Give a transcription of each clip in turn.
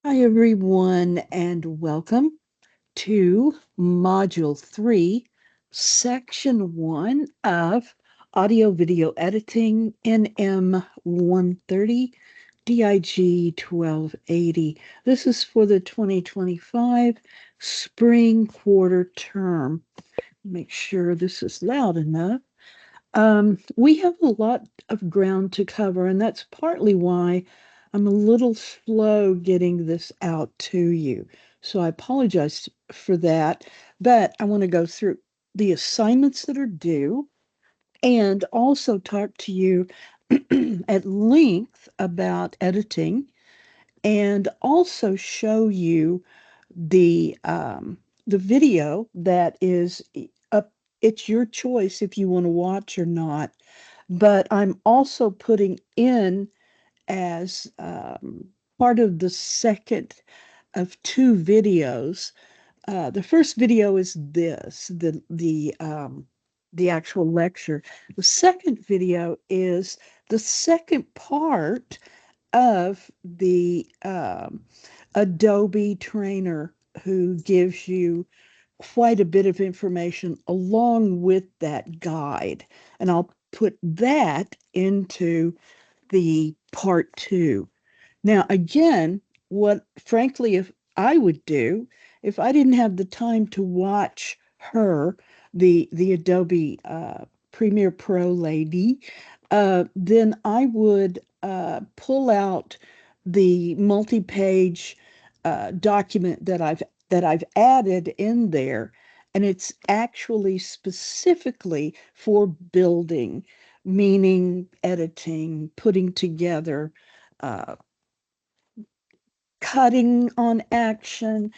Hi, everyone, and welcome to Module 3, Section 1 of Audio Video Editing NM 130 DIG 1280. This is for the 2025 spring quarter term. Make sure this is loud enough. We have a lot of ground to cover, and that's partly why I'm a little slow getting this out to you. So I apologize for that, but I want to go through the assignments that are due and also talk to you at length about editing and also show you the video that is up. It's your choice if you want to watch or not, but I'm also putting in as part of the second of two videos. The first video is the actual lecture. The second video is the second part of the Adobe trainer who gives you quite a bit of information along with that guide. And I'll put that into the part two. Now, again, what frankly, if I would do, if I didn't have the time to watch her, the Adobe Premiere Pro lady, then I would pull out the multi-page document that I've added in there, and it's actually specifically for building, meaning editing, putting together, uh, cutting on action,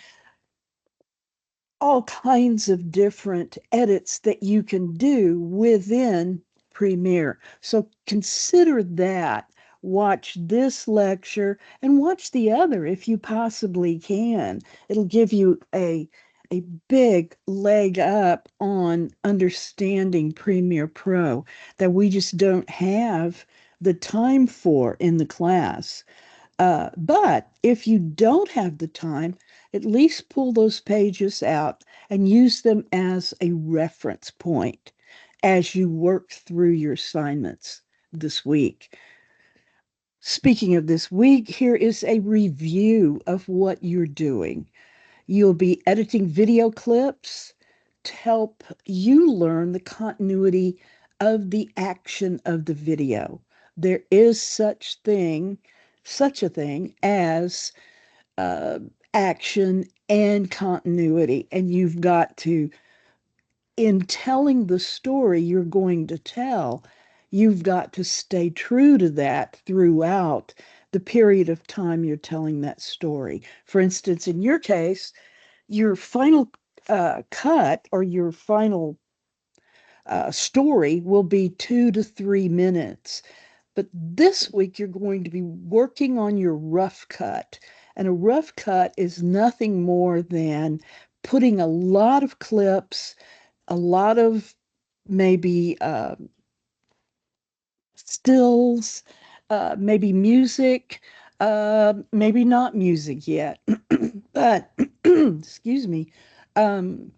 all kinds of different edits that you can do within Premiere. So consider that. Watch this lecture and watch the other if you possibly can. It'll give you a big leg up on understanding Premiere Pro that we just don't have the time for in the class. But if you don't have the time, at least pull those pages out and use them as a reference point as you work through your assignments this week. Speaking of this week, here is a review of what you're doing. You'll be editing video clips to help you learn the continuity of the action of the video. There is such a thing as uh, action and continuity, and you've got to, in telling the story you're going to tell, you've got to stay true to that throughout the period of time you're telling that story. For instance, in your case, your final cut or your final story will be 2 to 3 minutes. But this week, you're going to be working on your rough cut. And a rough cut is nothing more than putting a lot of clips, a lot of maybe stills, maybe music, maybe not music yet, but excuse me, um,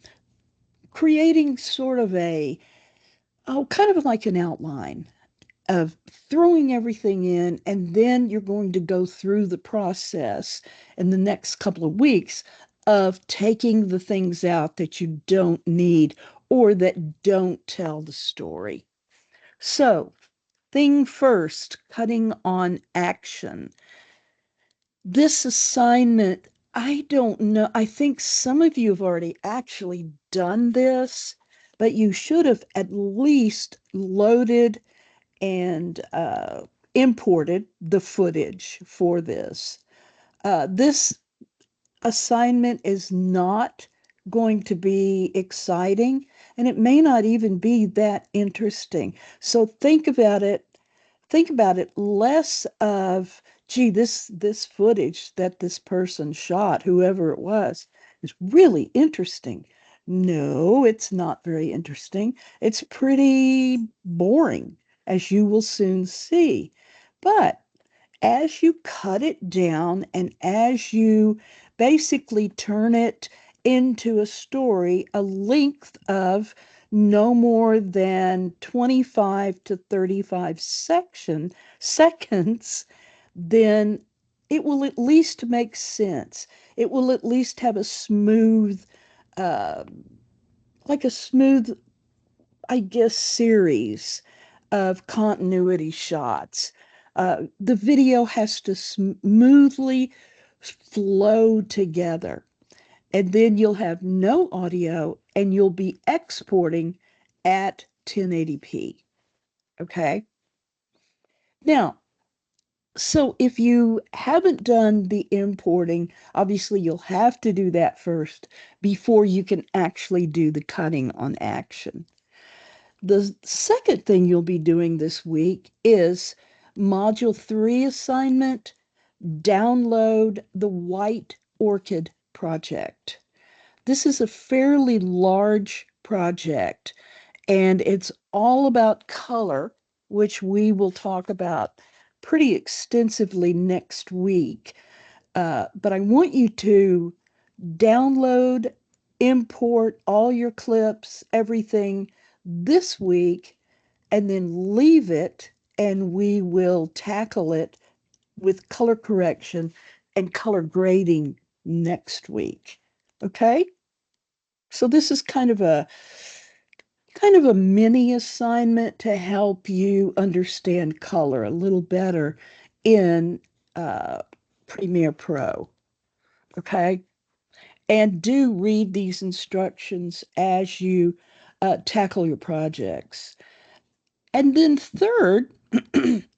creating sort of kind of like an outline of throwing everything in, and then you're going to go through the process in the next couple of weeks of taking the things out that you don't need or that don't tell the story. So, thing first, cutting on action. This assignment, I don't know. I think some of you have already actually done this, but you should have at least loaded and imported the footage for this. This assignment is not going to be exciting, and it may not even be that interesting. So think about it less of, gee, this footage that this person shot, whoever it was, is really interesting. No, it's not very interesting. It's pretty boring, as you will soon see. But As you cut it down and as you basically turn it into a story, a length of no more than 25 to 35 seconds, then it will at least make sense. It will at least have a smooth, uh, like a smooth, I guess, series of continuity shots. The video has to smoothly flow together, and then you'll have no audio and you'll be exporting at 1080p. Okay. Now, so if you haven't done the importing, obviously you'll have to do that first before you can actually do the cutting on action. The second thing you'll be doing this week is Module 3 assignment, download the White Orchid project. This is a fairly large project and it's all about color, which we will talk about pretty extensively next week. But I want you to download, import all your clips, everything this week, and then leave it, and we will tackle it with color correction and color grading next week. Okay? So this is kind of a mini assignment to help you understand color a little better in uh, Premiere Pro. Okay? And do read these instructions as you tackle your projects. And then third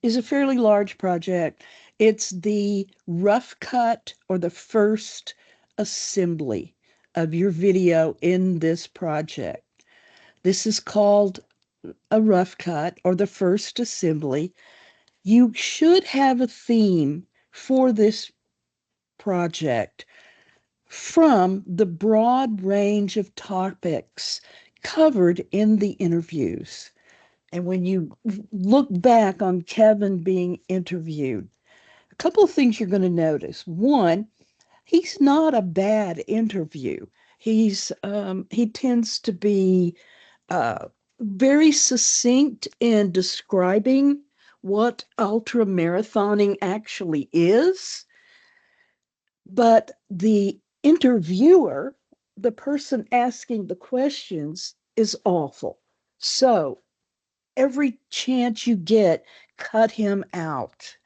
is a fairly large project. It's the rough cut or the first assembly of your video in this project. This is called a rough cut or the first assembly. You should have a theme for this project from the broad range of topics covered in the interviews. And when you look back on Kevin being interviewed, a couple of things you're going to notice. One, he's not a bad interview. He tends to be uh, very succinct in describing what ultra marathoning actually is, but the interviewer, the person asking the questions, is awful. So every chance you get, cut him out.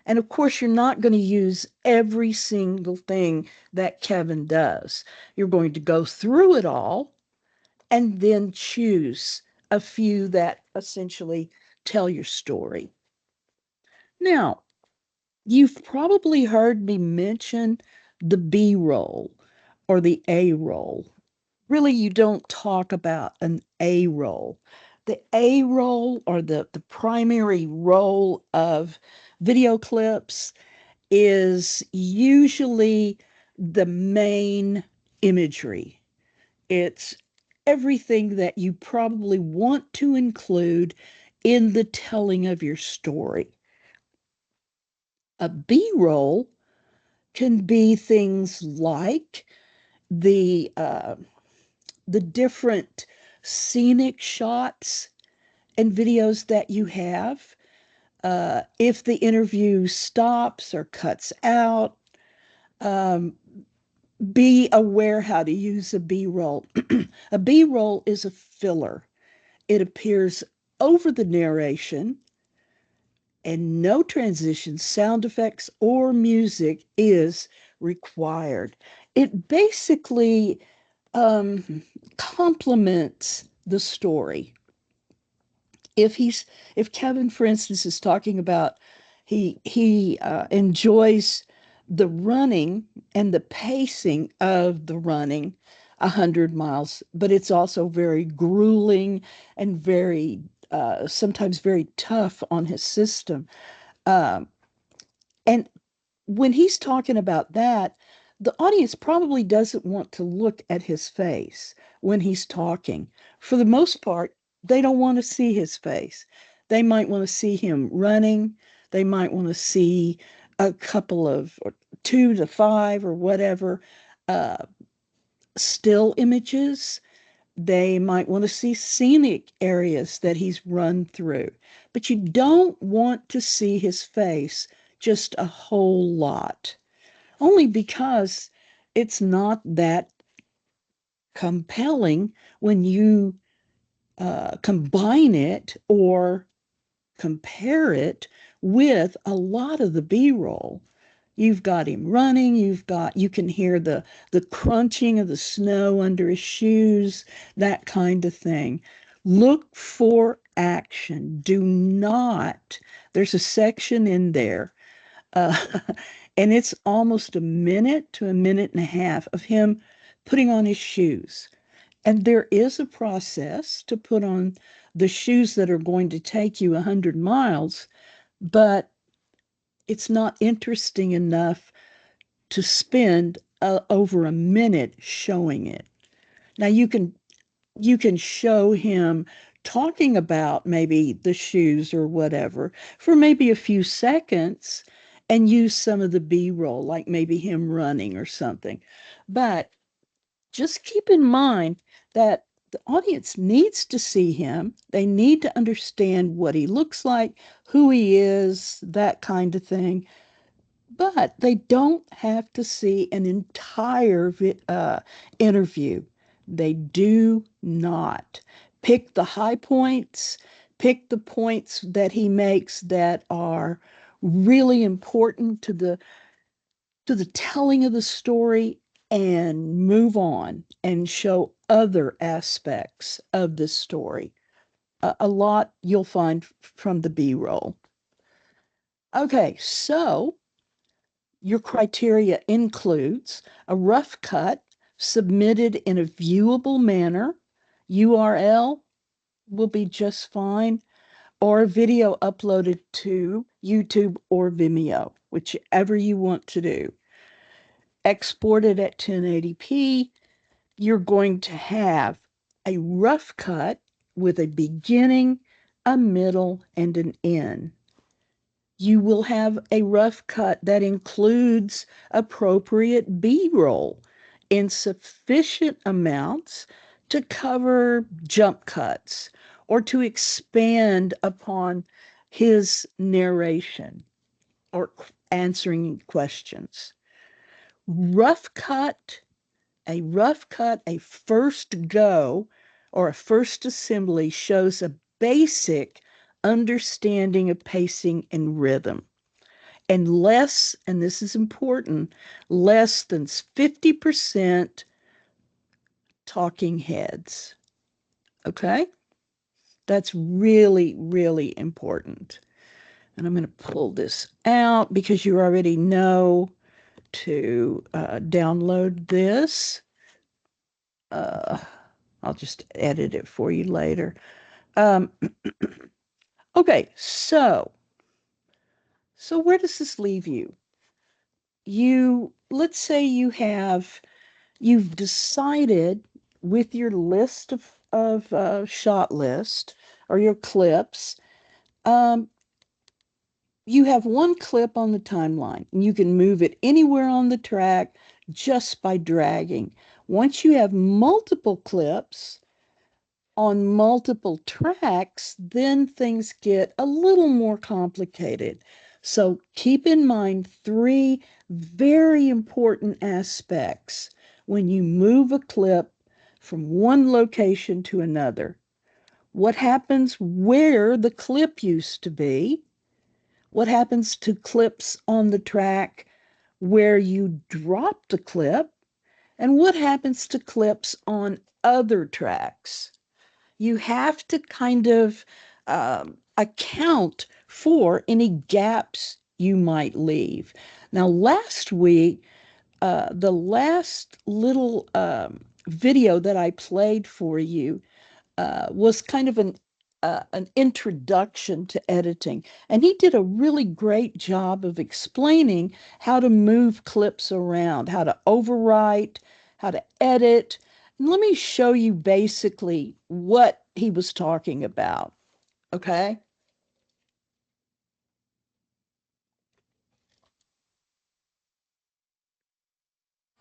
And of course, you're not going to use every single thing that Kevin does. You're going to go through it all and then choose a few that essentially tell your story. Now, you've probably heard me mention the B roll or the A roll. Really, you don't talk about an A roll. The A roll or the primary roll of video clips is usually the main imagery. It's everything that you probably want to include in the telling of your story. A B roll can be things like the different scenic shots and videos that you have. If the interview stops or cuts out, um, be aware how to use a B roll. A B roll is a filler. It appears over the narration, and no transitions, sound effects, or music is required. It basically complements the story. If he's if Kevin, for instance, is talking about he enjoys the running and the pacing of the running 100 miles, but it's also very grueling and very sometimes very tough on his system. Um, and when he's talking about that, the audience probably doesn't want to look at his face when he's talking. For the most part, they don't want to see his face. They might want to see him running. They might want to see a couple of or 2 to 5 or whatever uh, still images. They might want to see scenic areas that he's run through, but you don't want to see his face just a whole lot, only because it's not that compelling when you combine it or compare it with a lot of the B-roll. You've got him running, you can hear the crunching of the snow under his shoes, that kind of thing. Look for action. Do not, there's a section in there, uh, and it's almost a minute to a minute and a half of him putting on his shoes. And there is a process to put on the shoes that are going to take you 100 miles, but it's not interesting enough to spend over a minute showing it. Now you can show him talking about maybe the shoes or whatever for maybe a few seconds and use some of the B-roll, like maybe him running or something. But just keep in mind that the audience needs to see him. They need to understand what he looks like, who he is, that kind of thing. But they don't have to see an entire interview. They do not. Pick the high points, pick the points that he makes that are really important to the telling of the story, and move on and show other aspects of the story. A lot you'll find from the B-roll. Okay, so your criteria includes a rough cut submitted in a viewable manner. URL will be just fine, or a video uploaded to YouTube or Vimeo, whichever you want to do. Exported at 1080p. You're going to have a rough cut with a beginning, a middle, and an end. You will have a rough cut that includes appropriate B-roll in sufficient amounts to cover jump cuts or to expand upon his narration or answering questions. Rough cut, a first go or a first assembly shows a basic understanding of pacing and rhythm. And less, and this is important, less than 50% talking heads. Okay? That's really, really important. And I'm going to pull this out because you already know to download this. Uh, I'll just edit it for you later. Um, okay, so where does this leave you? Let's say you've decided with your list of shot list or your clips, um, you have one clip on the timeline and you can move it anywhere on the track just by dragging. Once you have multiple clips on multiple tracks, then things get a little more complicated. So keep in mind three very important aspects when you move a clip from one location to another. What happens where the clip used to be? What happens to clips on the track where you drop the clip? And what happens to clips on other tracks? You have to kind of account for any gaps you might leave. Now, last week, the last little video that I played for you was kind of an introduction to editing. And he did a really great job of explaining how to move clips around, how to overwrite, how to edit. And let me show you basically what he was talking about. Okay.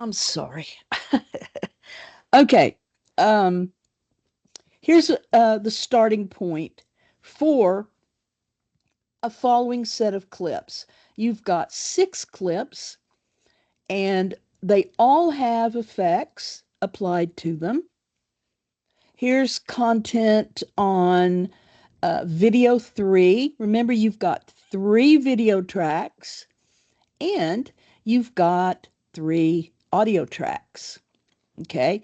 I'm sorry. Okay. Um, here's the starting point for a following set of clips. You've got 6 clips, and they all have effects applied to them. Here's content on video 3. Remember, you've got 3 video tracks and you've got 3 audio tracks. Okay,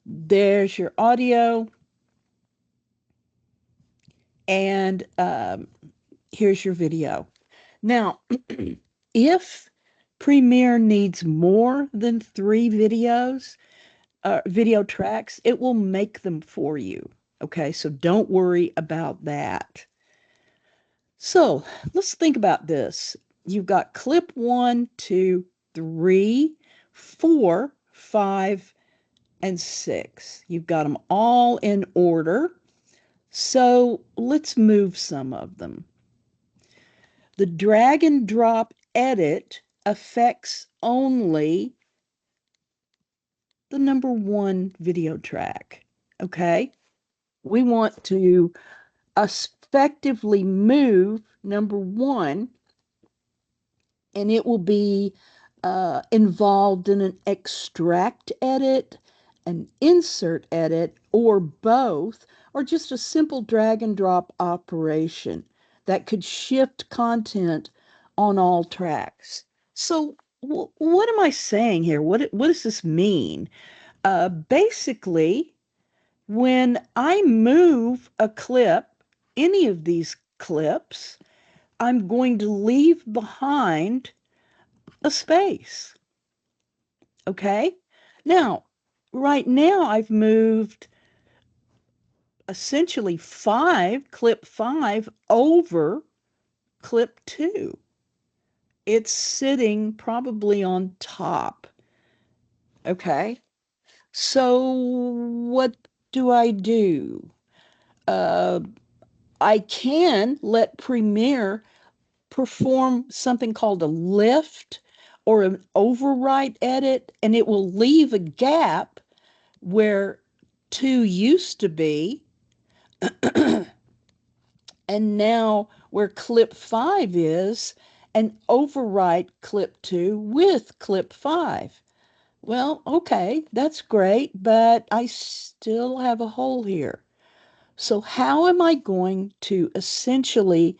there's your audio, and here's your video. Now, if Premiere needs more than 3 video tracks, it will make them for you. Okay, so don't worry about that. So let's think about this. You've got clip 1, 2, 3, 4, 5, and 6. You've got them all in order. So let's move some of them. The drag and drop edit affects only the number 1 video track. Okay? We want to effectively move number 1, and it will be involved in an extract edit, an insert edit, or both, or just a simple drag and drop operation that could shift content on all tracks. So, what am I saying here? What does this mean? Basically, when I move a clip, any of these clips, I'm going to leave behind a space. Okay? Now, right now, I've moved essentially clip 5 over clip 2. It's sitting probably on top. Okay? So, what do I do? Uh, I can let Premiere perform something called a lift or an overwrite edit, and it will leave a gap where 2 used to be, and now where clip 5 is, and overwrite clip 2 with clip 5. Well, okay, that's great, but I still have a hole here. So how am I going to essentially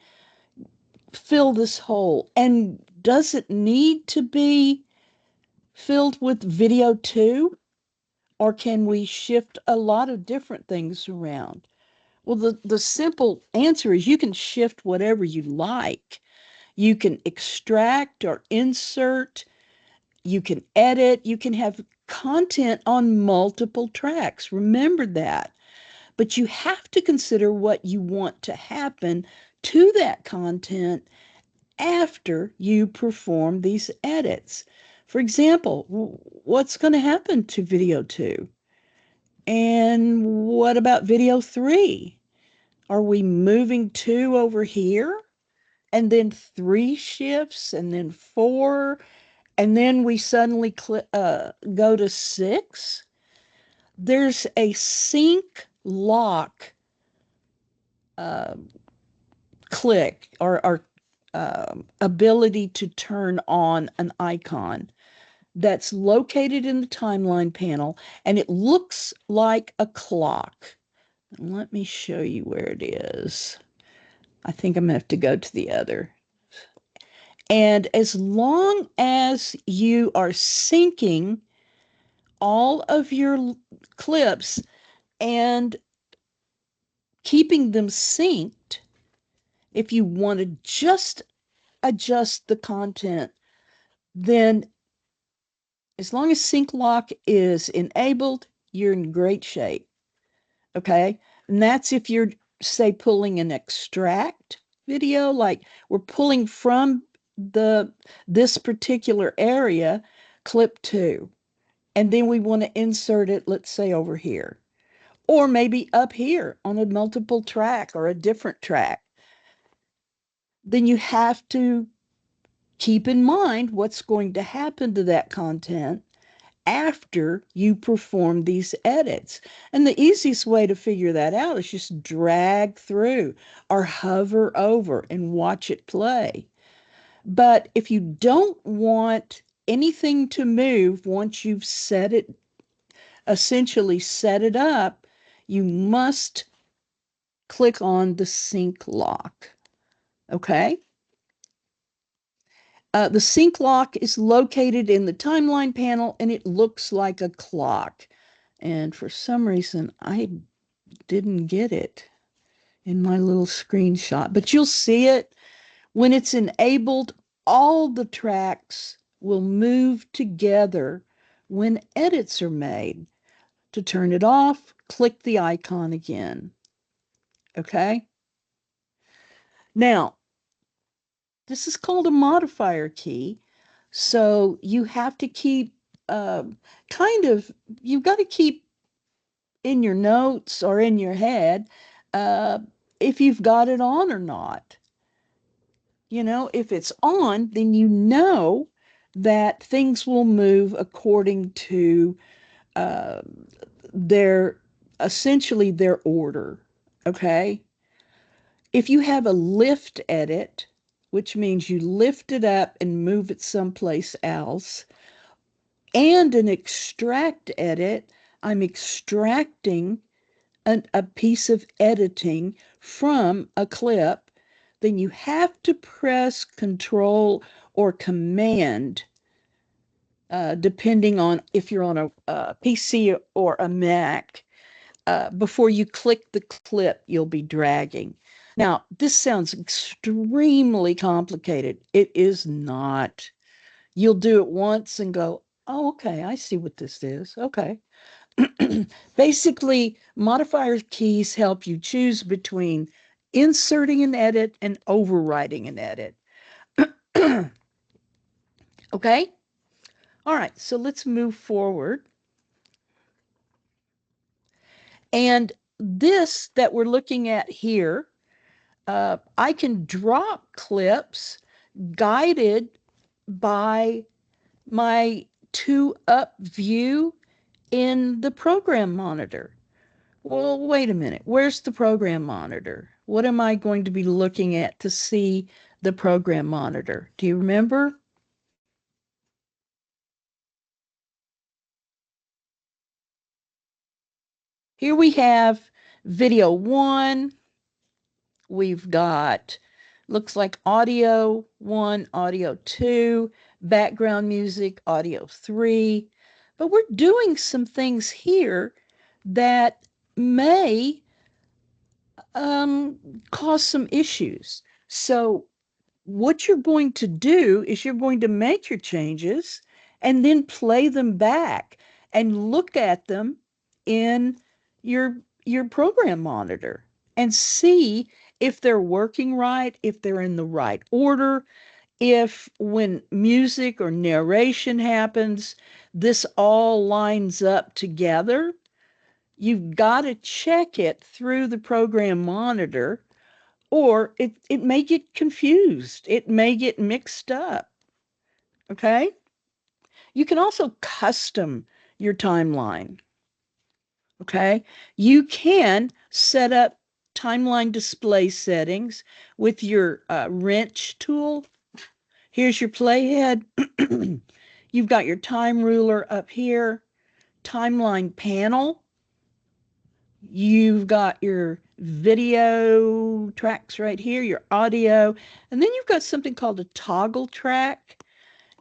fill this hole? And does it need to be filled with video too? Or can we shift a lot of different things around? Well, the simple answer is you can shift whatever you like. You can extract or insert, you can edit, you can have content on multiple tracks. Remember that. But you have to consider what you want to happen to that content after you perform these edits. For example, what's going to happen to video 2? And what about video 3? Are we moving 2 over here? And then 3 shifts, and then 4, and then we suddenly go to 6? There's a sync lock uh, click or ability to turn on an icon that's located in the timeline panel, and it looks like a clock. Let me show you where it is. I think I'm going to have to go to the other. And as long as you are syncing all of your clips and keeping them synced, if you want to just adjust the content, then as long as sync lock is enabled, you're in great shape. Okay. And that's if you're, say, pulling an extract video, like we're pulling from this particular area, clip 2, and then we want to insert it, let's say, over here, or maybe up here on a multiple track or a different track. Then you have to keep in mind what's going to happen to that content after you perform these edits. And the easiest way to figure that out is just drag through or hover over and watch it play. But if you don't want anything to move once you've set it, essentially set it up, you must click on the sync lock. Okay? The sync lock is located in the timeline panel and it looks like a clock. And for some reason, I didn't get it in my little screenshot, but you'll see it when it's enabled. All the tracks will move together when edits are made. To turn it off, click the icon again. Okay? Now, this is called a modifier key. So you have to keep uh, kind of, you've got to keep in your notes or in your head uh, if you've got it on or not. You know, if it's on, then you know that things will move according to uh, their essentially their order. Okay. If you have a lift edit, which means you lift it up and move it someplace else, and an extract edit, I'm extracting a piece of editing from a clip, then you have to press Control or Command, depending on if you're on a PC or a Mac, before you click the clip you'll be dragging. Now, this sounds extremely complicated. It is not. You'll do it once and go, oh, okay, I see what this is. Okay. Basically, modifier keys help you choose between inserting an edit and overriding an edit. Okay? All right, so let's move forward. And this that we're looking at here, I can drop clips guided by my two up view in the program monitor. Well, wait a minute. Where's the program monitor? What am I going to be looking at to see the program monitor? Do you remember? Here we have video one. We've got, looks like audio one, audio two, background music, audio three. But we're doing some things here that may cause some issues. So what you're going to do is you're going to make your changes and then play them back and look at them in your program monitor and see if they're working right, if they're in the right order, if when music or narration happens, this all lines up together. You've got to check it through the program monitor or it may get confused. It may get mixed up. Okay. You can also custom your timeline. Okay. You can set up timeline display settings with your wrench tool. Here's your playhead. You've got your time ruler up here, timeline panel. You've got your video tracks right here, your audio, and then you've got something called a toggle track,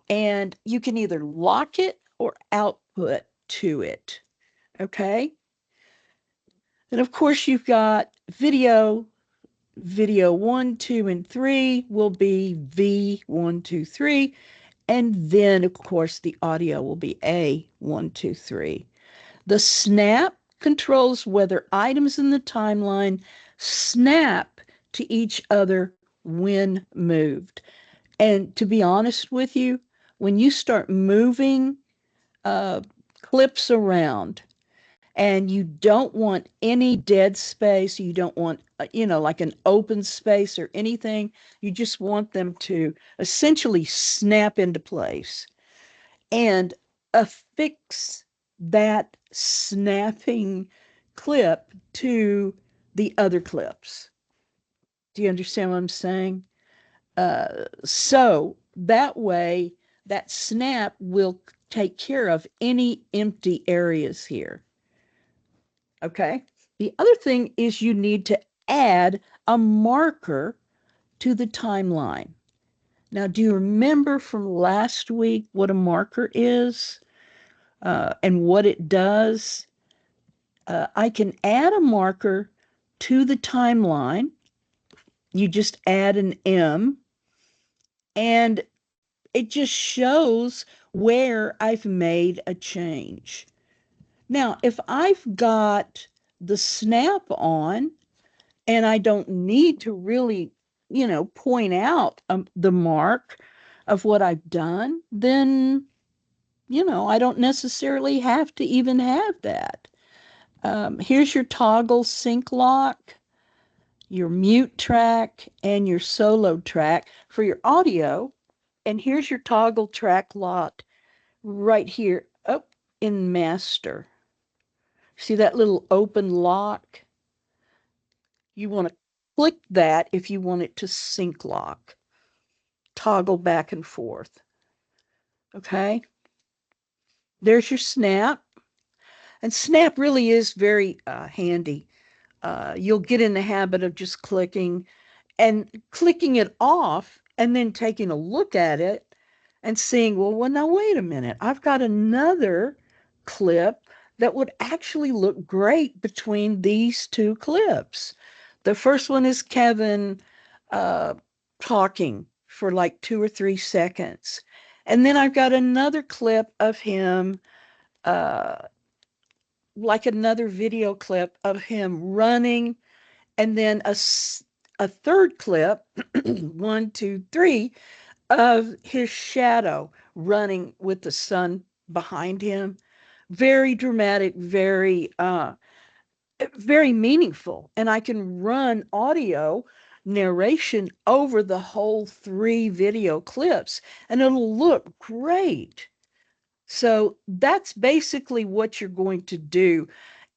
and you can either lock it or output to it. Okay. And of course, you've got video. Video one, two, and three will be V1, 2, 3. And then, of course, the audio will be A1, 2, 3. The snap controls whether items in the timeline snap to each other when moved. And to be honest with you, when you start moving uh, clips around and you don't want any dead space, you don't want, like an open space or anything, you just want them to essentially snap into place. And affix that snapping clip to the other clips. Do you understand what I'm saying? So that way, that snap will take care of any empty areas here. Okay. The other thing is you need to add a marker to the timeline. Now, do you remember from last week what a marker is and what it does? I can add a marker to the timeline. You just add an M, and it just shows where I've made a change. Now, if I've got the snap on and I don't need to really, point out the mark of what I've done, then, I don't necessarily have to even have that. Here's your toggle sync lock, your mute track, and your solo track for your audio. And here's your toggle track lot right here up in master. See that little open lock? You want to click that if you want it to sync lock. Toggle back and forth. Okay. There's your snap. And snap really is very handy. You'll get in the habit of just clicking it off and then taking a look at it and seeing, well, now wait a minute. I've got another clip that would actually look great between these two clips. The first one is Kevin uh, talking for like 2 or 3 seconds. And then I've got another clip of him, uh, like another video clip of him running, and then a third clip, 1, 2, 3, of his shadow running with the sun behind him. Very dramatic, very meaningful. And I can run audio narration over the whole 3 video clips, and it'll look great. So that's basically what you're going to do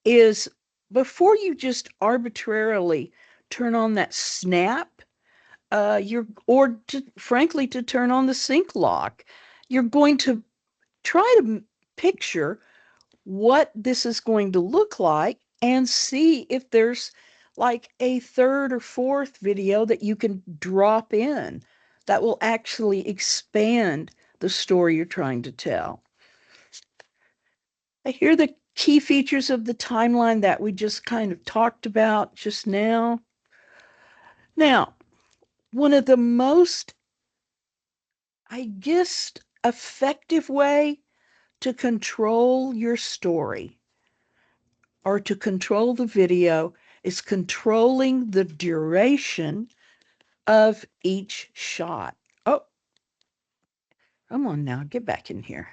is before you just arbitrarily turn on that snap, frankly, to turn on the sync lock, you're going to try to picture what this is going to look like and see if there's like a third or fourth video that you can drop in that will actually expand the story you're trying to tell. Here are the key features of the timeline that we just kind of talked about just now. Now, one of the most, I guess, effective way to control your story or to control the video is controlling the duration of each shot. Oh, come on now, get back in here.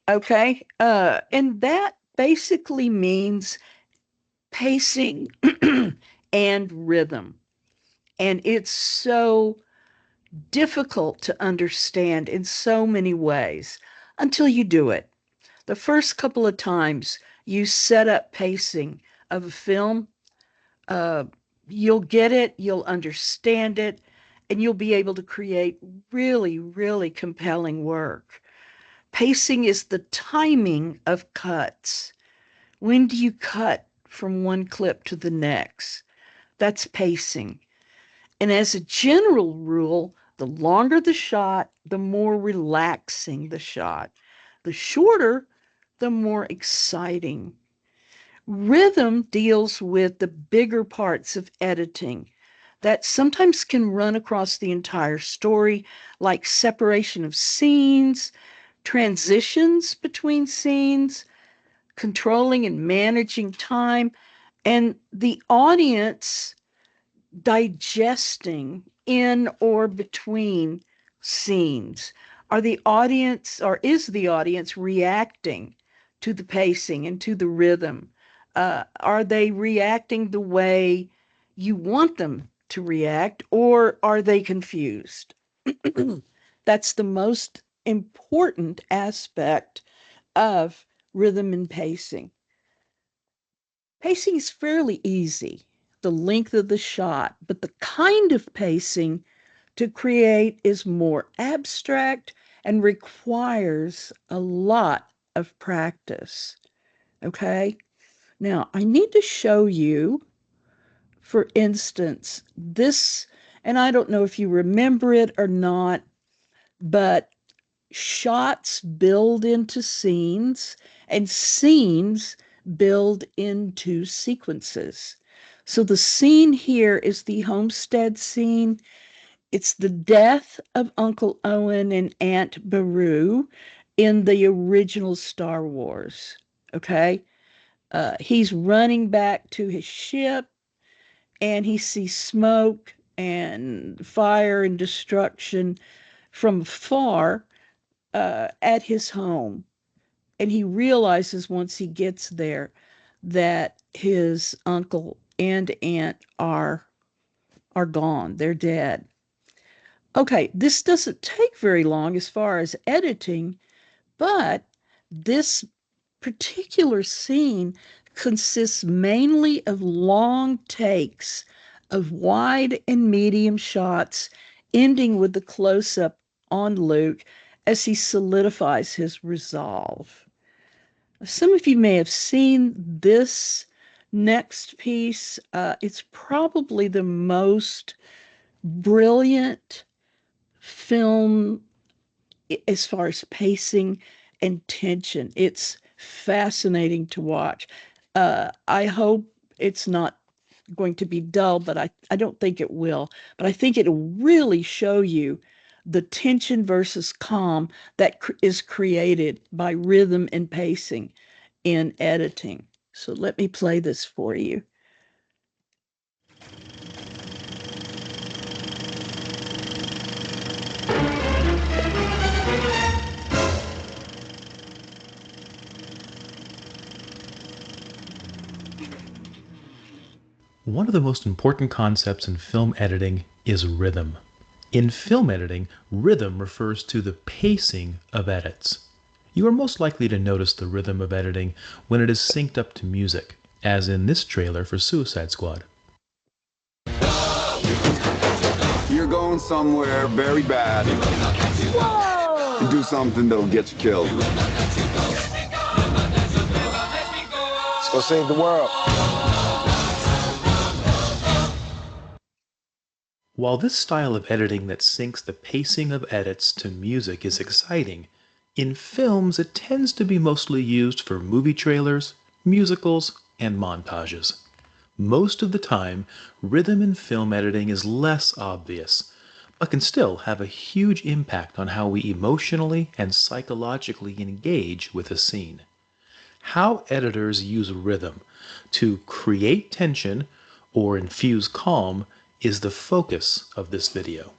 Okay, and that basically means pacing and rhythm. And it's so difficult to understand in so many ways until you do it. The first couple of times you set up pacing of a film, uh, you'll get it, you'll understand it, and you'll be able to create really, really compelling work. Pacing is the timing of cuts. When do you cut from one clip to the next? That's pacing. And as a general rule, the longer the shot, the more relaxing the shot. The shorter, the more exciting. Rhythm deals with the bigger parts of editing that sometimes can run across the entire story, like separation of scenes, transitions between scenes, controlling and managing time, and the audience digesting in or between scenes. Is the audience reacting to the pacing and to the rhythm? Are they reacting the way you want them to react, or are they confused? That's the most important aspect of rhythm and pacing. Pacing is fairly easy, the length of the shot, but the kind of pacing to create is more abstract and requires a lot of practice. Okay? Now, I need to show you, for instance, this, and I don't know if you remember it or not, but shots build into scenes and scenes build into sequences. So the scene here is the homestead scene. It's the death of Uncle Owen and Aunt Beru in the original Star Wars. Okay? He's running back to his ship and he sees smoke and fire and destruction from afar at his home. And he realizes once he gets there that his uncle and aunt are gone. They're dead. Okay, this doesn't take very long as far as editing, but this particular scene consists mainly of long takes of wide and medium shots, ending with the close up on Luke as he solidifies his resolve. Some of you may have seen this next piece. It's probably the most brilliant film as far as pacing and tension. It's fascinating to watch. I hope it's not going to be dull, but I don't think it will. But I think it'll really show you the tension versus calm that is created by rhythm and pacing in editing. So let me play this for you. One of the most important concepts in film editing is rhythm. In film editing, rhythm refers to the pacing of edits. You are most likely to notice the rhythm of editing when it is synced up to music, as in this trailer for Suicide Squad. You're going somewhere very bad. Whoa! And do something that'll get you killed. Let's go save the world. While this style of editing that syncs the pacing of edits to music is exciting, in films it tends to be mostly used for movie trailers, musicals, and montages. Most of the time, rhythm in film editing is less obvious, but can still have a huge impact on how we emotionally and psychologically engage with a scene. How editors use rhythm to create tension or infuse calm is the focus of this video.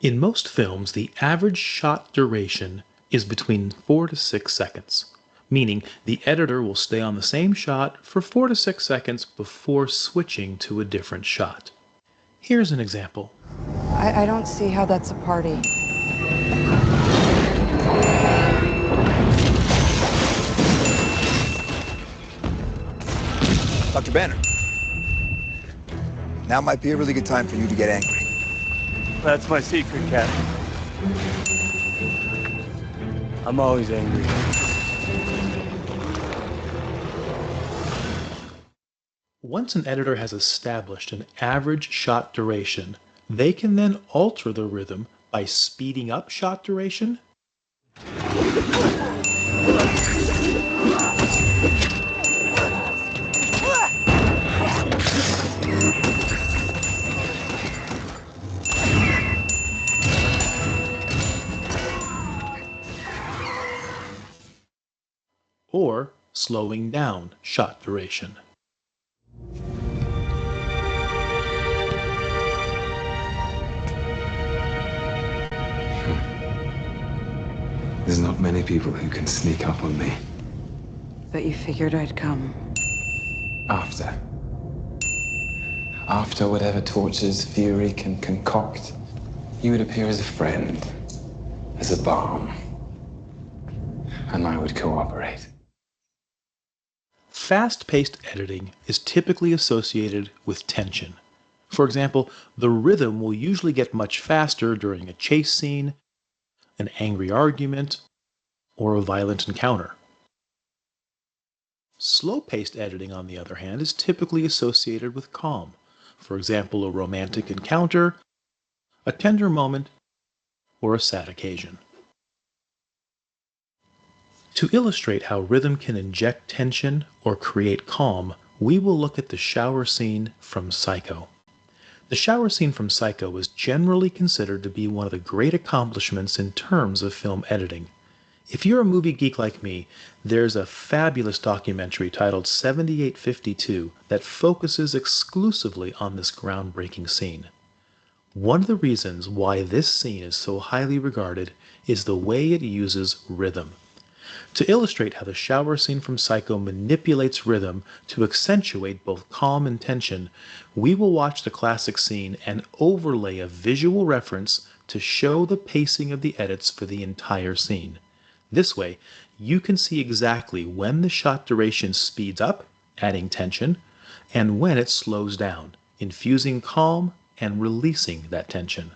In most films, the average shot duration is between 4 to 6 seconds, meaning the editor will stay on the same shot for 4 to 6 seconds before switching to a different shot. Here's an example. I don't see how that's a party. Dr. Banner. Now might be a really good time for you to get angry. That's my secret, Cat. I'm always angry. Once an editor has established an average shot duration, they can then alter the rhythm by speeding up shot duration or slowing down shot duration. There's not many people who can sneak up on me. But you figured I'd come. After. After whatever tortures Fury can concoct, you would appear as a friend, as a balm. and I would cooperate. Fast-paced editing is typically associated with tension. For example, the rhythm will usually get much faster during a chase scene, an angry argument, or a violent encounter. Slow-paced editing, on the other hand, is typically associated with calm. For example, a romantic encounter, a tender moment, or a sad occasion. To illustrate how rhythm can inject tension or create calm, we will look at the shower scene from Psycho. The shower scene from Psycho is generally considered to be one of the great accomplishments in terms of film editing. If you're a movie geek like me, there's a fabulous documentary titled 7852 that focuses exclusively on this groundbreaking scene. One of the reasons why this scene is so highly regarded is the way it uses rhythm. To illustrate how the shower scene from Psycho manipulates rhythm to accentuate both calm and tension, we will watch the classic scene and overlay a visual reference to show the pacing of the edits for the entire scene. This way, you can see exactly when the shot duration speeds up, adding tension, and when it slows down, infusing calm and releasing that tension.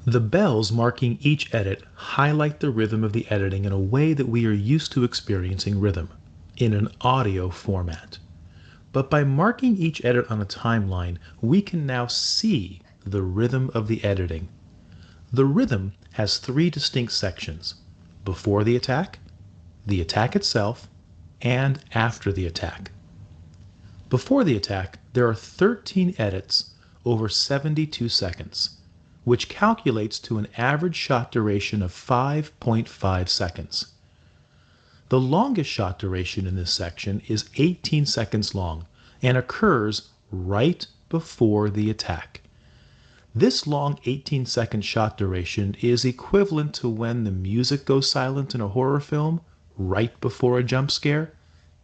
The bells marking each edit highlight the rhythm of the editing in a way that we are used to experiencing rhythm, in an audio format. But by marking each edit on a timeline, we can now see the rhythm of the editing. The rhythm has three distinct sections: before the attack itself, and after the attack. Before the attack, there are 13 edits over 72 seconds, which calculates to an average shot duration of 5.5 seconds. The longest shot duration in this section is 18 seconds long and occurs right before the attack. This long 18-second shot duration is equivalent to when the music goes silent in a horror film right before a jump scare.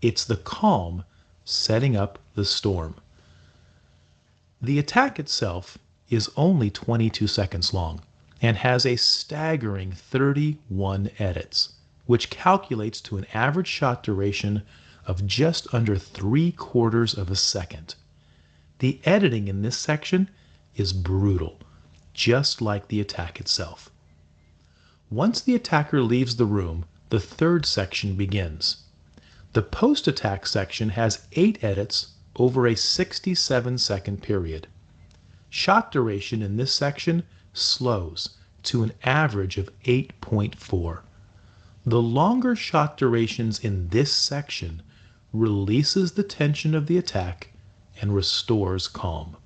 It's the calm setting up the storm. The attack itself is only 22 seconds long and has a staggering 31 edits, which calculates to an average shot duration of just under 3/4 of a second. The editing in this section is brutal, just like the attack itself. Once the attacker leaves the room, the third section begins. The post-attack section has 8 edits over a 67-second period. Shot duration in this section slows to an average of 8.4. The longer shot durations in this section releases the tension of the attack and restores calm.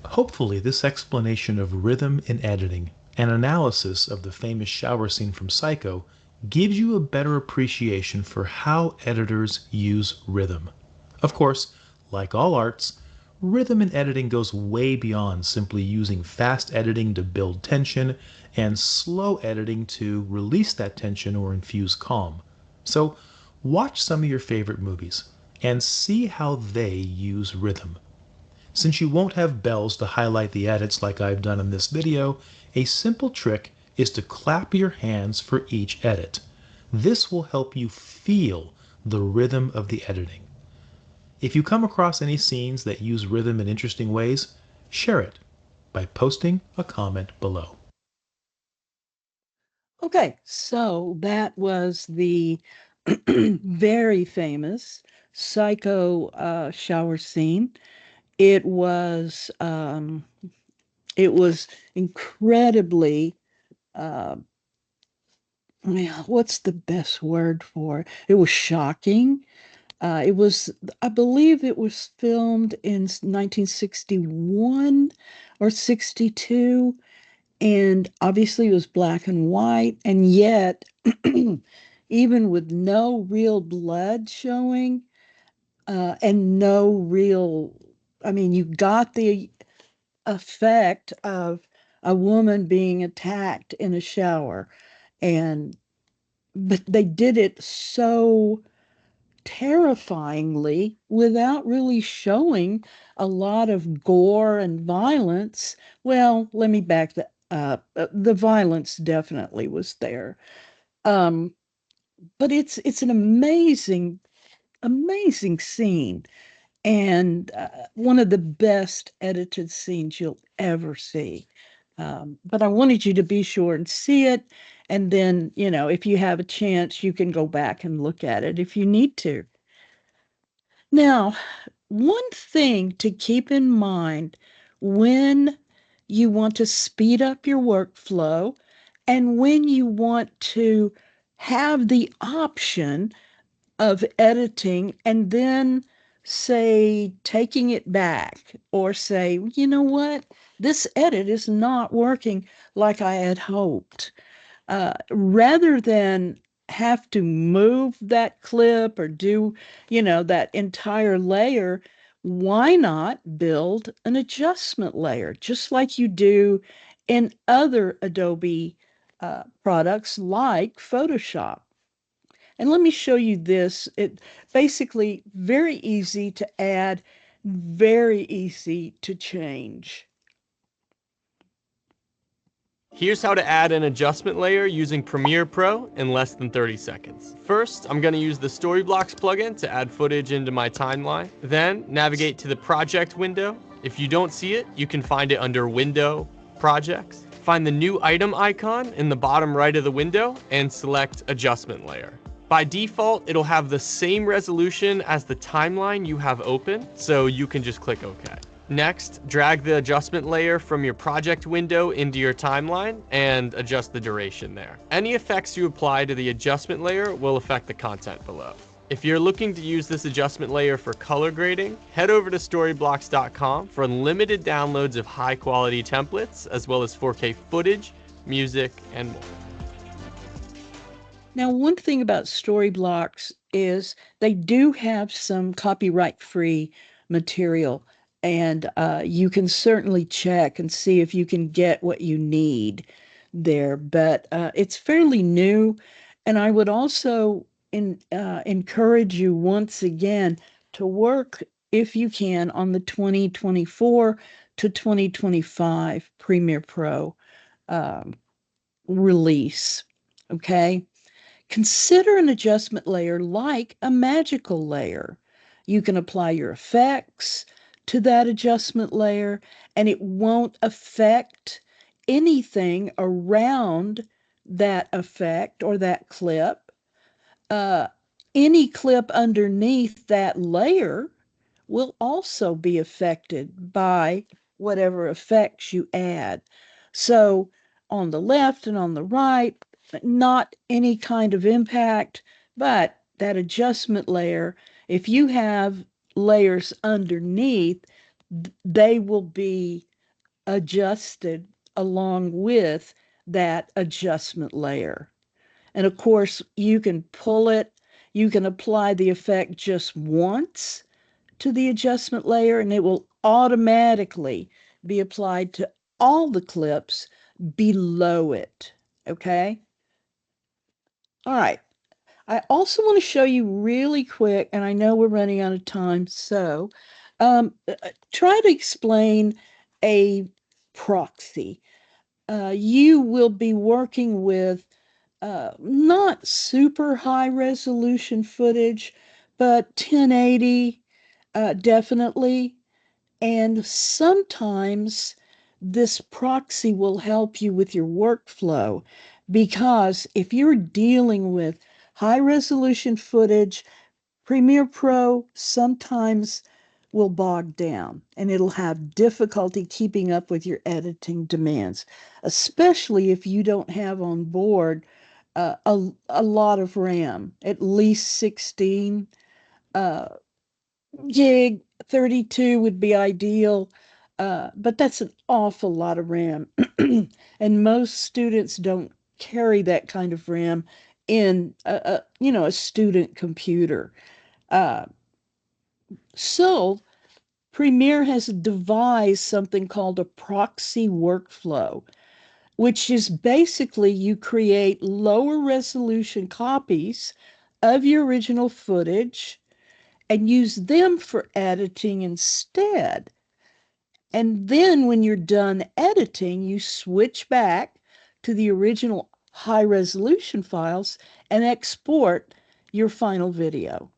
Hopefully, this explanation of rhythm in editing and analysis of the famous shower scene from Psycho gives you a better appreciation for how editors use rhythm. Of course, like all arts, rhythm in editing goes way beyond simply using fast editing to build tension and slow editing to release that tension or infuse calm. So, watch some of your favorite movies and see how they use rhythm. Since you won't have bells to highlight the edits like I've done in this video, a simple trick is to clap your hands for each edit. This will help you feel the rhythm of the editing. If you come across any scenes that use rhythm in interesting ways, share it by posting a comment below. Okay, so that was the very famous Psycho shower scene. It was incredibly what's the best word for it? It was shocking. It was, I believe it was filmed in 1961 or 62, and obviously it was black and white, and yet, even with no real blood showing, and no real, I mean, you got the effect of a woman being attacked in a shower, and but they did it so terrifyingly without really showing a lot of gore and violence. Well, let me back that up. The violence definitely was there. Um, but it's an amazing scene, and one of the best edited scenes you'll ever see. But I wanted you to be sure and see it. And then, if you have a chance, you can go back and look at it if you need to. Now, one thing to keep in mind when you want to speed up your workflow and when you want to have the option of editing and then say taking it back or say, you know what, this edit is not working like I had hoped. Rather than have to move that clip or do, that entire layer, why not build an adjustment layer just like you do in other Adobe products like Photoshop? And let me show you this. It basically very easy to add, very easy to change. Here's how to add an adjustment layer using Premiere Pro in less than 30 seconds. First, I'm going to use the Storyblocks plugin to add footage into my timeline. Then, navigate to the Project window. If you don't see it, you can find it under Window, Projects. Find the new item icon in the bottom right of the window and select Adjustment Layer. By default, it'll have the same resolution as the timeline you have open, so you can just click OK. Next, drag the adjustment layer from your project window into your timeline and adjust the duration there. Any effects you apply to the adjustment layer will affect the content below. If you're looking to use this adjustment layer for color grading, head over to storyblocks.com for unlimited downloads of high quality templates, as well as 4K footage, music, and more. Now, one thing about Storyblocks is they do have some copyright-free material, And you can certainly check and see if you can get what you need there. But it's fairly new. And I would also encourage you once again to work, if you can, on the 2024 to 2025 Premiere Pro um, release. Okay. Consider an adjustment layer like a magical layer. You can apply your effects to that adjustment layer, and it won't affect anything around that effect or that clip. Uh, any clip underneath that layer will also be affected by whatever effects you add. So on the left and on the right, not any kind of impact, but that adjustment layer, if you have layers underneath, they will be adjusted along with that adjustment layer. And of course, you can pull it, you can apply the effect just once to the adjustment layer, and it will automatically be applied to all the clips below it. Okay? All right. I also want to show you really quick, and I know we're running out of time, so try to explain a proxy. You will be working with not super high resolution footage, but 1080 definitely. And sometimes this proxy will help you with your workflow because if you're dealing with high resolution footage, Premiere Pro sometimes will bog down and it'll have difficulty keeping up with your editing demands, especially if you don't have on board a lot of RAM, at least 16 uh, gig. 32 would be ideal, but that's an awful lot of RAM. And most students don't carry that kind of RAM in a student computer. Uh, so Premiere has devised something called a proxy workflow, which is basically you create lower resolution copies of your original footage and use them for editing instead. And then when you're done editing, you switch back to the original high resolution files and export your final video.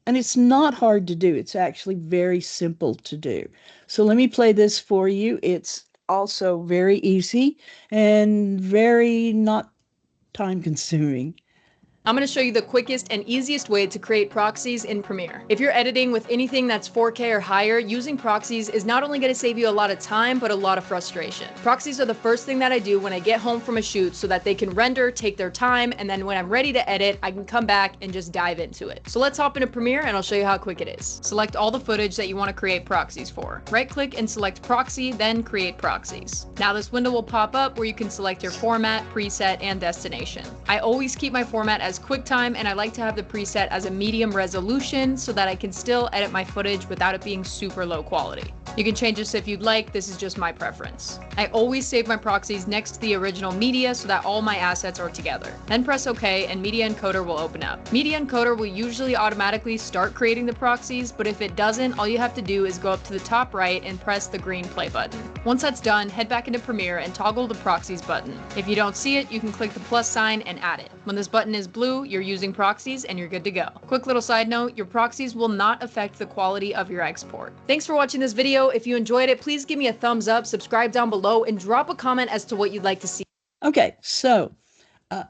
And it's not hard to do. It's actually very simple to do. So let me play this for you. It's also very easy and very not time consuming. I'm going to show you the quickest and easiest way to create proxies in Premiere. If you're editing with anything that's 4K or higher, using proxies is not only going to save you a lot of time, but a lot of frustration. Proxies are the first thing that I do when I get home from a shoot so that they can render, take their time, and then when I'm ready to edit, I can come back and just dive into it. So let's hop into Premiere and I'll show you how quick it is. Select all the footage that you want to create proxies for. Right click and select proxy, then create proxies. Now this window will pop up where you can select your format, preset, and destination. I always keep my format as QuickTime, and I like to have the preset as a medium resolution so that I can still edit my footage without it being super low quality. You can change this if you'd like, this is just my preference. I always save my proxies next to the original media so that all my assets are together. Then press OK and Media Encoder will open up. Media Encoder will usually automatically start creating the proxies, but if it doesn't, all you have to do is go up to the top right and press the green play button. Once that's done, head back into Premiere and toggle the proxies button. If you don't see it, you can click the plus sign and add it. When this button is blue, you're using proxies and you're good to go. Quick little side note, your proxies will not affect the quality of your export. Thanks for watching this video. If you enjoyed it, please give me a thumbs up, subscribe down below, and drop a comment as to what you'd like to see. Okay, so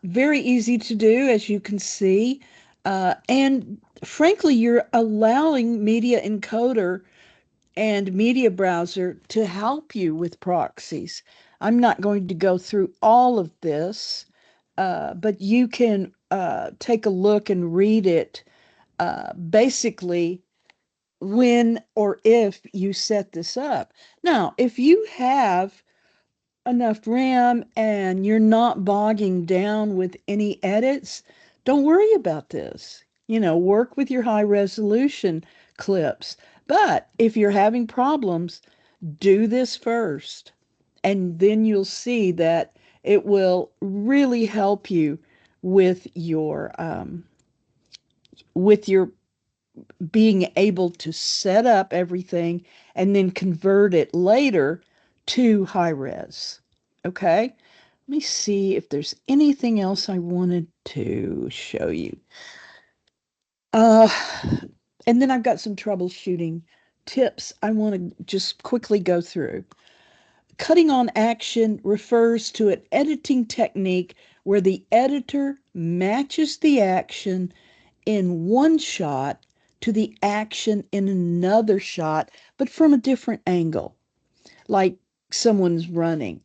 very easy to do, as you can see. And frankly, you're allowing Media Encoder and Media Browser to help you with proxies. I'm not going to go through all of this, but you can take a look and read it basically when or if you set this up. Now, if you have enough RAM and you're not bogging down with any edits, don't worry about this. Work with your high resolution clips. But if you're having problems, do this first, and then you'll see that it will really help you with your being able to set up everything and then convert it later to high res. Okay? Let me see if there's anything else I wanted to show you. Uh, and then I've got some troubleshooting tips I want to just quickly go through. Cutting on action refers to an editing technique where the editor matches the action in one shot to the action in another shot, but from a different angle, like someone's running.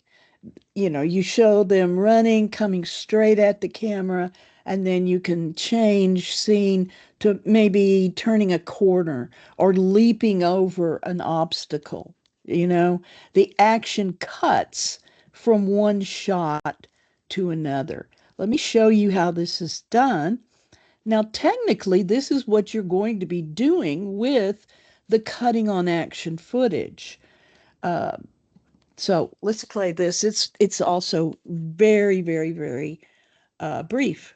You show them running, coming straight at the camera, and then you can change scene to maybe turning a corner or leaping over an obstacle. The action cuts from one shot to another. Let me show you how this is done. Now, technically, this is what you're going to be doing with the cutting on action footage. Uh, so let's play this. It's also very, very, very brief.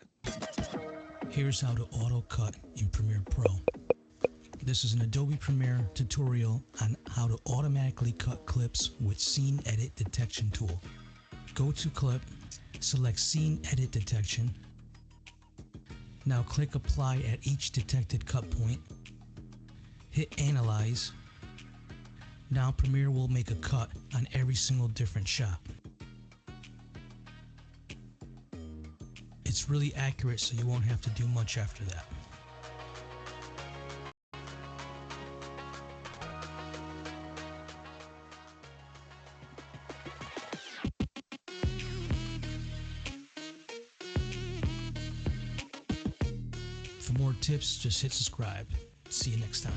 Here's how to auto cut in Premiere Pro. This is an Adobe Premiere tutorial on how to automatically cut clips with Scene Edit Detection tool. Go to Clip, select Scene Edit Detection. Now click Apply at each detected cut point. Hit Analyze. Now Premiere will make a cut on every single different shot. It's really accurate, so you won't have to do much after that. For more tips, just hit subscribe. See you next time.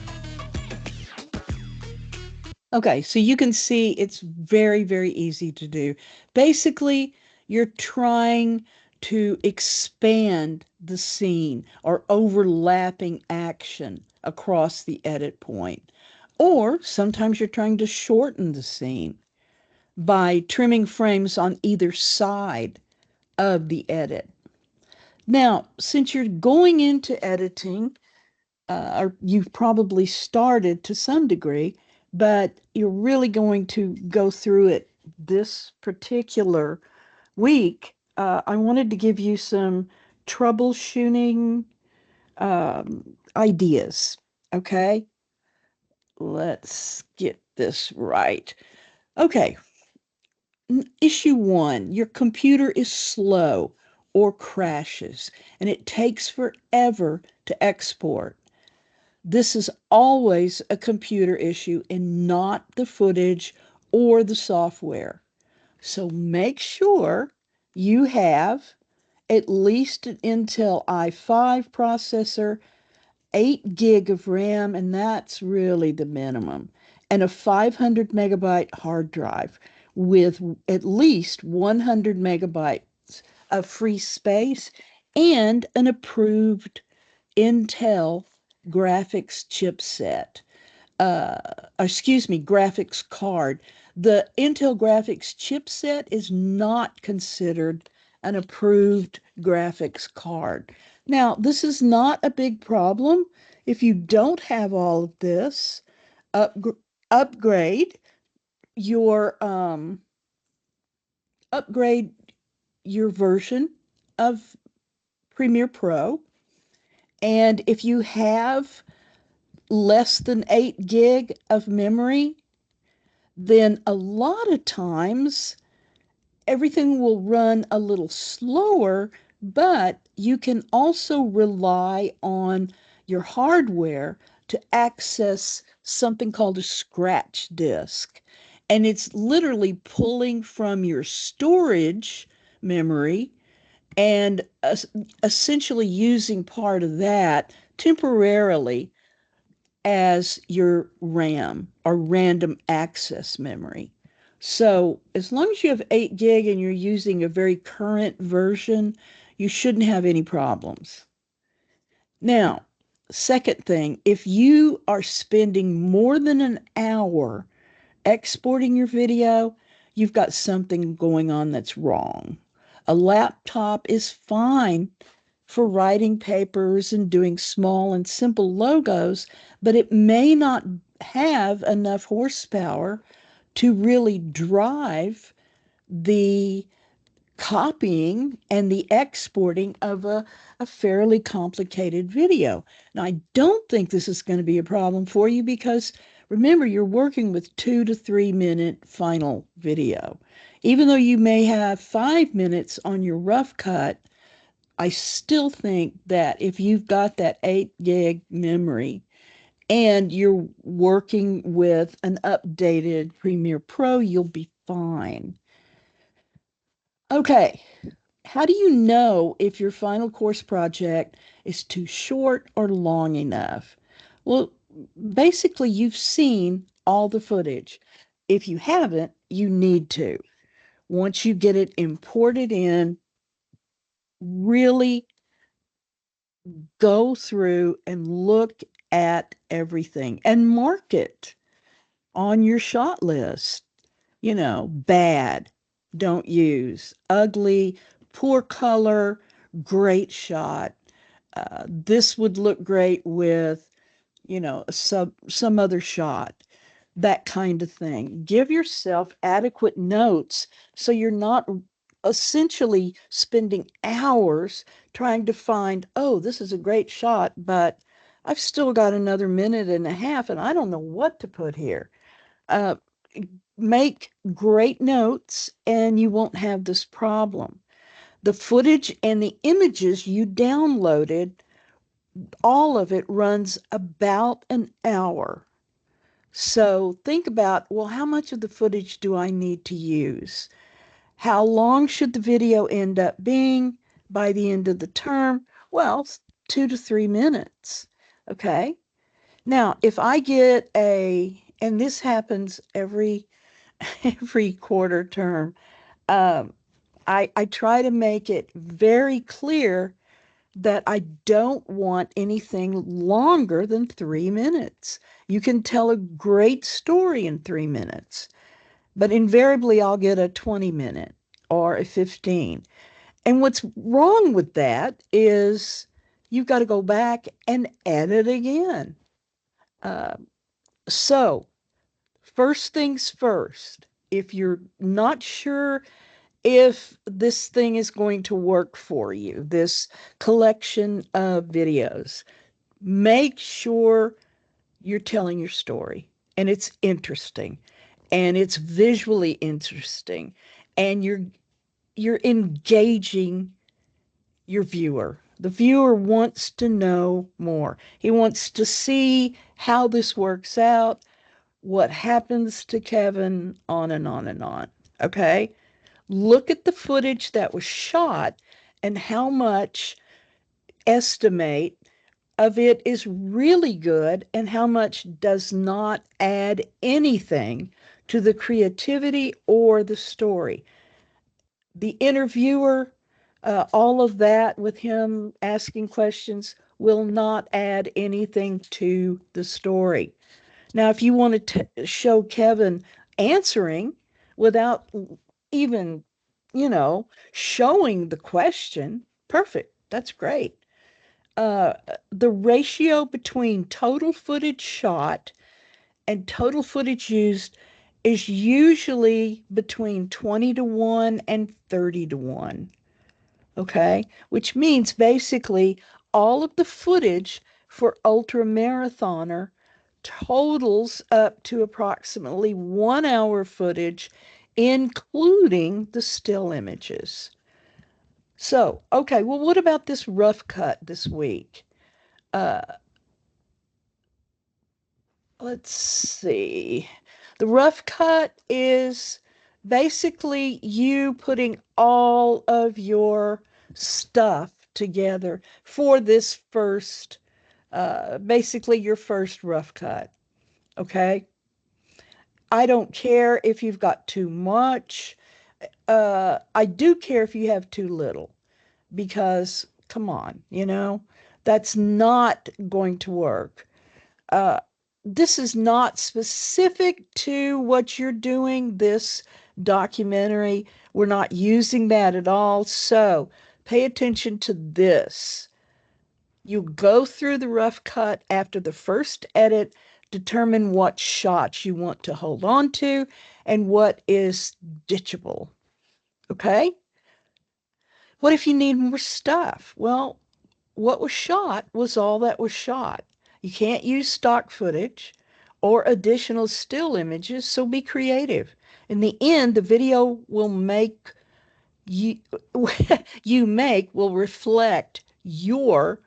Okay, so you can see it's very, very easy to do. Basically, you're trying to expand the scene or overlapping action across the edit point. Or sometimes you're trying to shorten the scene by trimming frames on either side of the edit. Now, since you're going into editing, or you've probably started to some degree, but you're really going to go through it this particular week, I wanted to give you some troubleshooting ideas. Okay, let's get this right. Okay, issue one, your computer is slow or crashes, and it takes forever to export. This is always a computer issue and not the footage or the software. So make sure you have at least an Intel i5 processor, 8 gig of RAM, and that's really the minimum, and a 500 megabyte hard drive with at least 100 megabytes of free space and an approved Intel graphics chipset. Graphics card. The Intel graphics chipset is not considered an approved graphics card. Now, this is not a big problem. If you don't have all of this, upgrade your upgrade your version of Premiere Pro. And if you have less than 8 gig of memory, then a lot of times everything will run a little slower, but you can also rely on your hardware to access something called a scratch disk. And it's literally pulling from your storage memory and essentially using part of that temporarily as your RAM or random access memory. So as long as you have 8 gig and you're using a very current version, you shouldn't have any problems. Now, Second thing, if you are spending more than an hour exporting your video, you've got something going on that's wrong. A laptop is fine for writing papers and doing small and simple logos, but it may not have enough horsepower to really drive the copying and the exporting of a fairly complicated video. Now, I don't think this is going to be a problem for you because remember, you're working with 2 to 3 minute final video. Even though you may have 5 minutes on your rough cut, I still think that if you've got that 8 gig memory and you're working with an updated Premiere Pro, you'll be fine. Okay, how do you know if your final course project is too short or long enough? Well, basically, you've seen all the footage. If you haven't, you need to. Once you get it imported in, really go through and look at everything and mark it on your shot list. Bad, don't use. Ugly, poor color, great shot. This would look great with, some other shot, that kind of thing. Give yourself adequate notes so you're not essentially spending hours trying to find, oh, this is a great shot, but I've still got another minute and a half and I don't know what to put here. Uh, Make great notes and you won't have this problem. The footage and the images you downloaded, all of it runs about an hour. So think about, well, how much of the footage do I need to use? How long should the video end up being by the end of the term? Well, 2 to 3 minutes. Okay. Now, if I get and this happens every quarter term, um, I try to make it very clear that I don't want anything longer than 3 minutes. You can tell a great story in 3 minutes, but invariably I'll get a 20 minute or a 15. And what's wrong with that is you've got to go back and edit again. Uh, so, first things first, if you're not sure if this thing is going to work for you, this collection of videos, make sure you're telling your story and it's interesting and it's visually interesting and you're engaging your viewer. The viewer wants to know more. He wants to see how this works out, what happens to Kevin, on and on and on. Okay? Look at the footage that was shot and how much estimate of it is really good and how much does not add anything to the creativity or the story. The interviewer, all of that with him asking questions will not add anything to the story. Now, if you want to show Kevin answering without even, showing the question, perfect. That's great. The ratio between total footage shot and total footage used is usually between 20 to 1 and 30 to 1. Okay? Which means basically all of the footage for ultra marathoner totals up to approximately 1 hour footage, including the still images. So, okay, well, what about this rough cut this week? Uh, let's see. The rough cut is basically you putting all of your stuff together for this first, basically your first rough cut. Okay? I don't care if you've got too much. I do care if you have too little because, come on, That's not going to work. Uh, this is not specific to what you're doing, this documentary. We're not using that at all. So pay attention to this. You go through the rough cut after the first edit, determine what shots you want to hold on to and what is ditchable. Okay? What if you need more stuff? Well, what was shot was all that was shot. You can't use stock footage or additional still images, so be creative. In the end, the video will make you you make will reflect your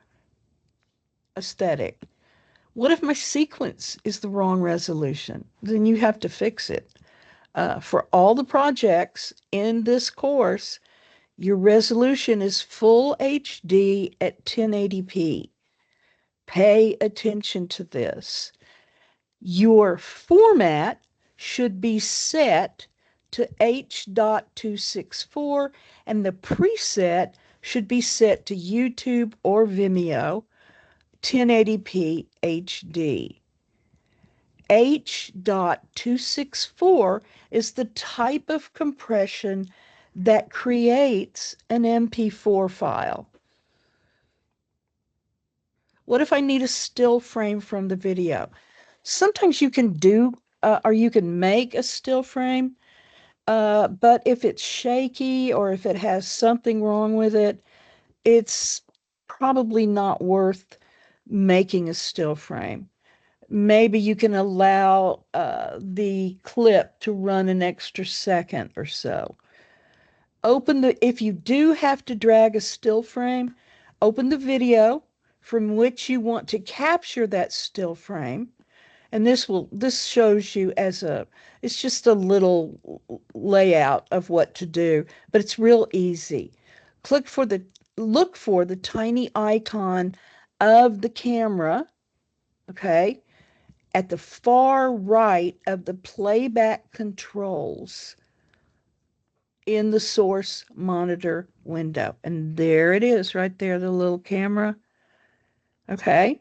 aesthetic. What if my sequence is the wrong resolution? Then you have to fix it. For all the projects in this course, your resolution is full HD at 1080p. Pay attention to this. Your format should be set to H.264 and the preset should be set to YouTube or Vimeo 1080p HD. H.264 is the type of compression that creates an MP4 file. What if I need a still frame from the video? Sometimes you can do, or you can make a still frame, but if it's shaky or if it has something wrong with it, it's probably not worth making a still frame. Maybe you can allow the clip to run an extra second or so. If you do have to drag a still frame, open the video from which you want to capture that still frame. And this shows you it's just a little layout of what to do, but it's real easy. Look for the tiny icon of the camera, okay, at the far right of the playback controls in the source monitor window. And there it is right there, the little camera. Okay.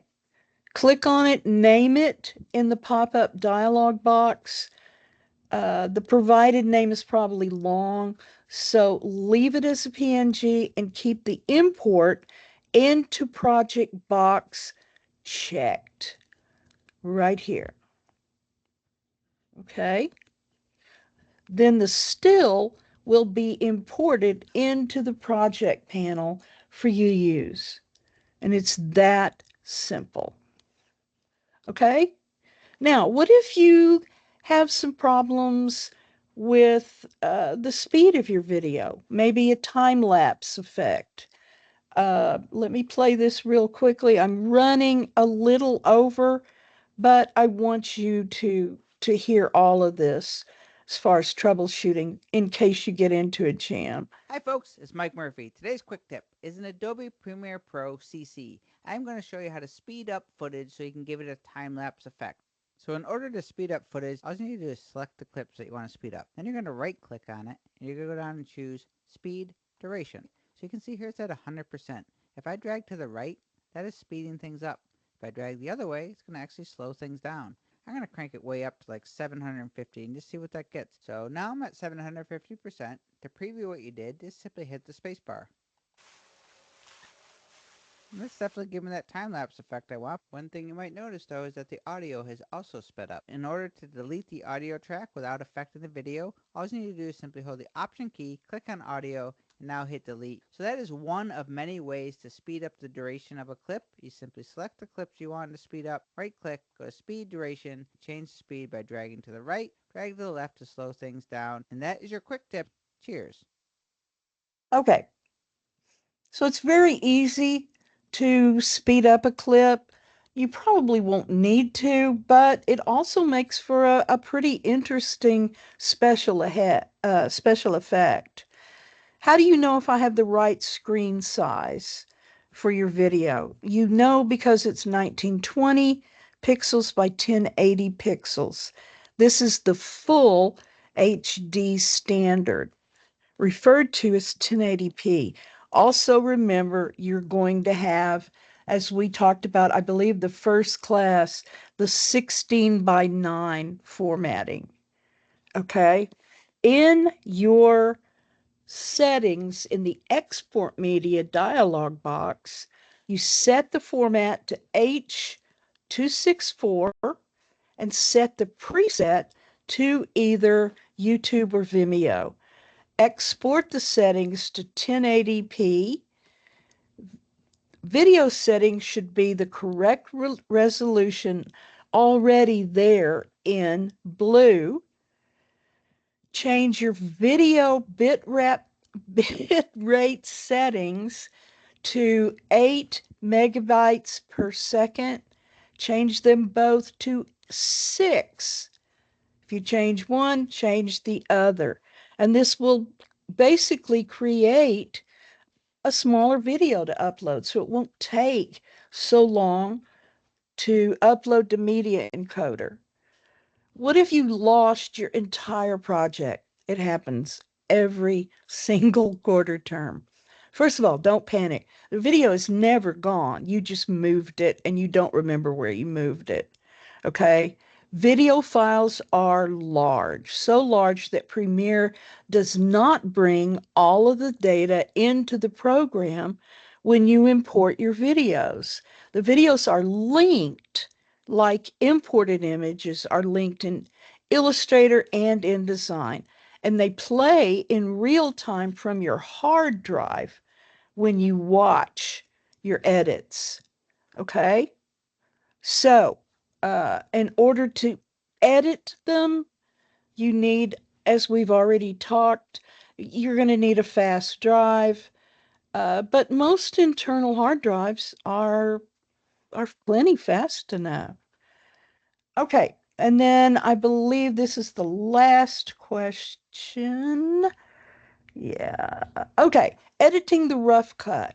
Click on it, name it in the pop-up dialog box. The provided name is probably long, so leave it as a PNG and keep the import into project box checked right here. Okay. Then the still will be imported into the project panel for you to use. And it's that simple. Okay? Now, what if you have some problems with the speed of your video? Maybe a time lapse effect. Let me play this real quickly. I'm running a little over, but I want you to hear all of this as far as troubleshooting in case you get into a jam. Hi folks, it's Mike Murphy. Today's quick tip is an Adobe Premiere Pro CC. I'm going to show you how to speed up footage so you can give it a time-lapse effect. So in order to speed up footage, all you need to do is select the clips that you want to speed up. Then you're going to right click on it and you're going to go down and choose Speed Duration. So you can see here it's at 100%. If I drag to the right, that is speeding things up. If I drag the other way, it's going to actually slow things down. I'm going to crank it way up to like 750 and just see what that gets. So now I'm at 750%. To preview what you did, just simply hit the space bar. And that's definitely giving that time-lapse effect I want. One thing you might notice though is that the audio has also sped up. In order to delete the audio track without affecting the video, all you need to do is simply hold the Option key, click on audio, and now hit delete. So that is one of many ways to speed up the duration of a clip. You simply select the clips you want to speed up, right click, go to speed duration, change the speed by dragging to the right, drag to the left to slow things down. And that is your quick tip. Cheers. Okay. So it's very easy to speed up a clip. You probably won't need to, but it also makes for a pretty interesting special effect. How do you know if I have the right screen size for your video? You know because it's 1920 pixels by 1080 pixels. This is the full HD standard, referred to as 1080p. Also remember, you're going to have as we talked about, I believe the first class, the 16:9 formatting. Okay. In your settings in the export media dialog box, you set the format to H.264 and set the preset to either YouTube or Vimeo. Export the settings to 1080p. Video settings should be the correct resolution already there in blue. Change your video bit rate settings to 8 megabytes per second. Change them both to 6. If you change one, change the other. And this will basically create a smaller video to upload, so it won't take so long to upload to Media Encoder. What if you lost your entire project? It happens every single quarter term. First of all, don't panic. The video is never gone. You just moved it and you don't remember where you moved it. Okay? Video files are large, so large that Premiere does not bring all of the data into the program when you import your videos. The videos are linked like imported images are linked in Illustrator and InDesign, and they play in real time from your hard drive when you watch your edits. Okay? So, in order to edit them, you need, as we've already talked, you're going to need a fast drive. But most internal hard drives are plenty fast enough. Okay, and then I believe this is the last question. Yeah. Okay, editing the rough cut.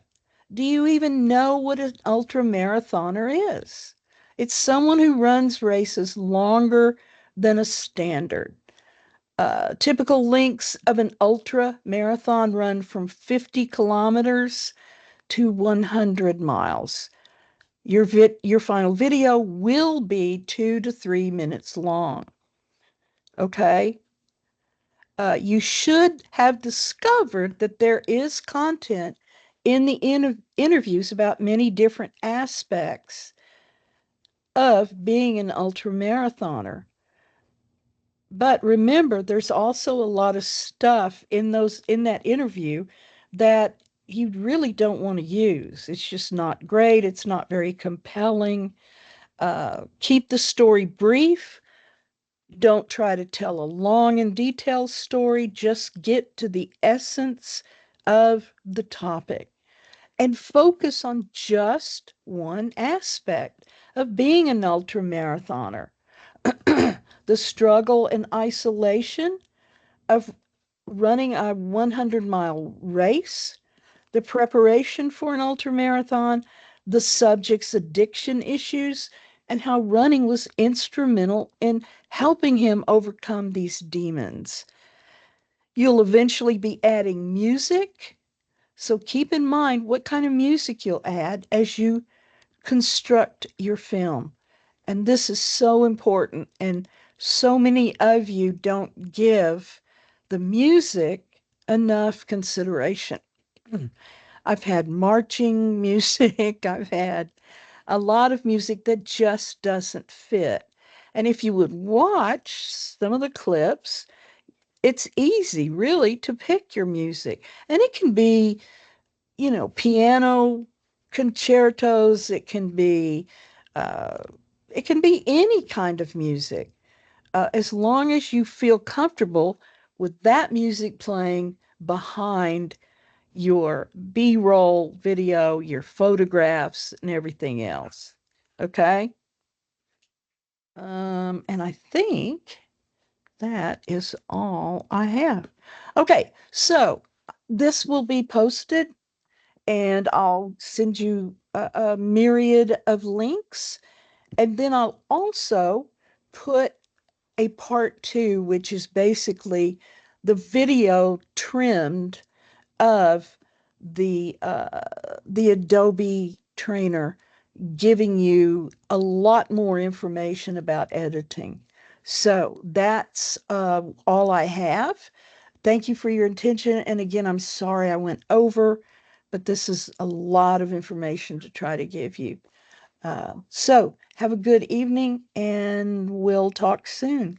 Do you even know what an ultra marathoner is? It's someone who runs races longer than a standard. Typical lengths of an ultra marathon run from 50 kilometers to 100 miles. Your final video will be 2 to 3 minutes long. Okay? You should have discovered that there is content in the interviews about many different aspects of being an ultra marathoner. But remember, there's also a lot of stuff in that interview that you really don't want to use. It's just not great. It's not very compelling. Keep the story brief. Don't try to tell a long and detailed story. Just get to the essence of the topic and focus on just one aspect of being an ultra marathoner. The struggle and isolation of running a 100-mile race, the preparation for an ultramarathon, the subject's addiction issues, and how running was instrumental in helping him overcome these demons. You'll eventually be adding music, so keep in mind what kind of music you'll add as you construct your film. And this is so important, and so many of you don't give the music enough consideration. I've had marching music, I've had a lot of music that just doesn't fit. And if you would watch some of the clips, it's easy really to pick your music. And it can be, piano concertos, uh, it can be any kind of music, as long as you feel comfortable with that music playing behind your B-roll video, your photographs, and everything else. Okay? And I think that is all I have. Okay, so this will be posted, and I'll send you a myriad of links. And then I'll also put a part two, which is basically the video trimmed of the Adobe trainer giving you a lot more information about editing. So that's all I have. Thank you for your attention. And again, I'm sorry I went over, but this is a lot of information to try to give you. So have a good evening and we'll talk soon.